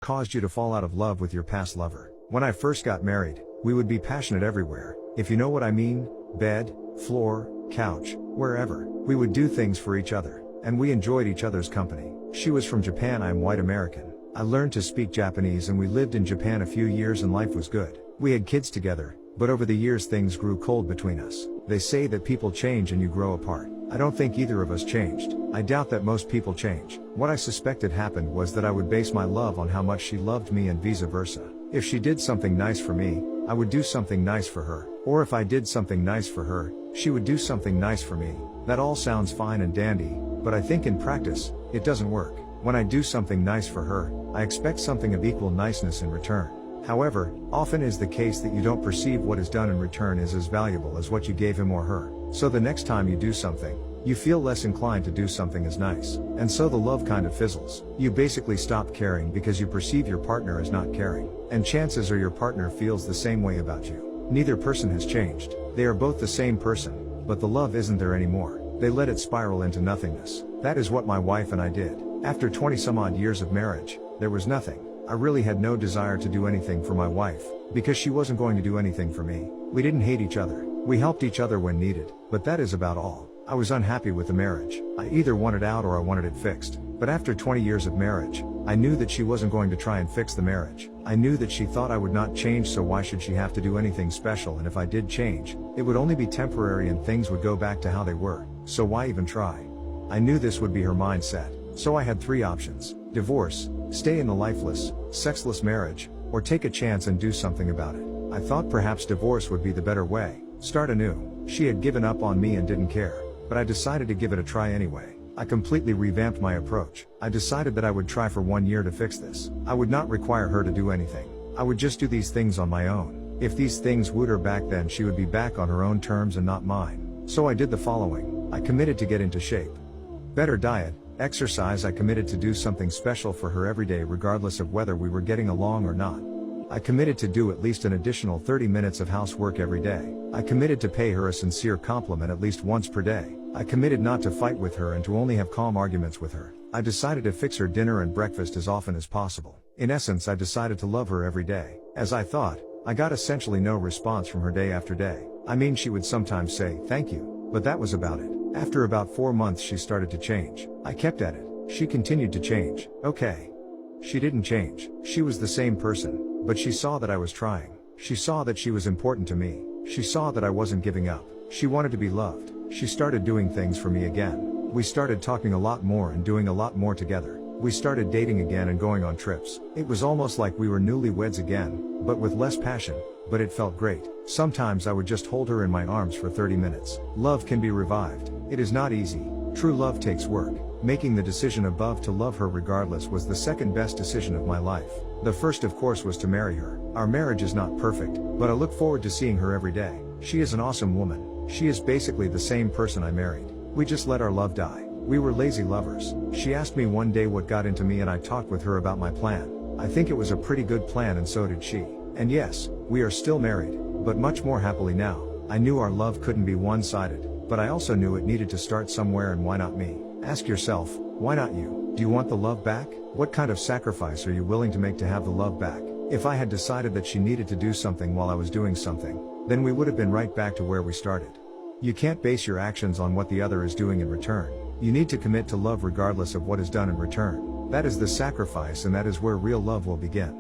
caused you to fall out of love with your past lover? When I first got married, we would be passionate everywhere, if you know what I mean, bed, floor, couch, wherever. We would do things for each other, and we enjoyed each other's company. She was from Japan, I'm white American. I learned to speak Japanese and we lived in Japan a few years and life was good. We had kids together, but over the years things grew cold between us. They say that people change and you grow apart. I don't think either of us changed. I doubt that most people change. What I suspected happened was that I would base my love on how much she loved me and vice versa. If she did something nice for me, I would do something nice for her. Or if I did something nice for her, she would do something nice for me. That all sounds fine and dandy, but I think in practice, it doesn't work. When I do something nice for her, I expect something of equal niceness in return. However, often is the case that you don't perceive what is done in return is as valuable as what you gave him or her. So the next time you do something, you feel less inclined to do something as nice. And so the love kind of fizzles. You basically stop caring because you perceive your partner as not caring. And chances are your partner feels the same way about you. Neither person has changed. They are both the same person, but the love isn't there anymore. They let it spiral into nothingness. That is what my wife and I did. After 20 some odd years of marriage, there was nothing. I really had no desire to do anything for my wife, because she wasn't going to do anything for me. We didn't hate each other. We helped each other when needed, but that is about all. I was unhappy with the marriage. I either wanted out or I wanted it fixed. But after 20 years of marriage, I knew that she wasn't going to try and fix the marriage. I knew that she thought I would not change, so why should she have to do anything special, and if I did change, it would only be temporary and things would go back to how they were, so why even try? I knew this would be her mindset. So I had three options: divorce, stay in the lifeless, sexless marriage, or take a chance and do something about it. I thought perhaps divorce would be the better way, start anew. She had given up on me and didn't care, but I decided to give it a try anyway. I completely revamped my approach. I decided that I would try for 1 year to fix this. I would not require her to do anything. I would just do these things on my own. If these things wooed her back, then she would be back on her own terms and not mine. So I did the following. I committed to get into shape. Better diet, exercise. I committed to do something special for her every day regardless of whether we were getting along or not. I committed to do at least an additional 30 minutes of housework every day. I committed to pay her a sincere compliment at least once per day. I committed not to fight with her and to only have calm arguments with her. I decided to fix her dinner and breakfast as often as possible. In essence, I decided to love her every day. As I thought, I got essentially no response from her day after day. I mean, she would sometimes say, "Thank you," but that was about it. After about 4 months she started to change. I kept at it. She continued to change. Okay. She didn't change. She was the same person, but she saw that I was trying. She saw that she was important to me. She saw that I wasn't giving up. She wanted to be loved. She started doing things for me again. We started talking a lot more and doing a lot more together. We started dating again and going on trips. It was almost like we were newlyweds again, but with less passion, but it felt great. Sometimes I would just hold her in my arms for 30 minutes. Love can be revived. It is not easy. True love takes work. Making the decision above to love her regardless was the second best decision of my life. The first, of course, was to marry her. Our marriage is not perfect, but I look forward to seeing her every day. She is an awesome woman. She is basically the same person I married. We just let our love die. We were lazy lovers. She asked me one day what got into me and I talked with her about my plan. I think it was a pretty good plan and so did she. And yes, we are still married, but much more happily now. I knew our love couldn't be one-sided, but I also knew it needed to start somewhere, and why not me? Ask yourself, why not you? Do you want the love back? What kind of sacrifice are you willing to make to have the love back? If I had decided that she needed to do something while I was doing something, then we would have been right back to where we started. You can't base your actions on what the other is doing in return. You need to commit to love regardless of what is done in return. That is the sacrifice, and that is where real love will begin.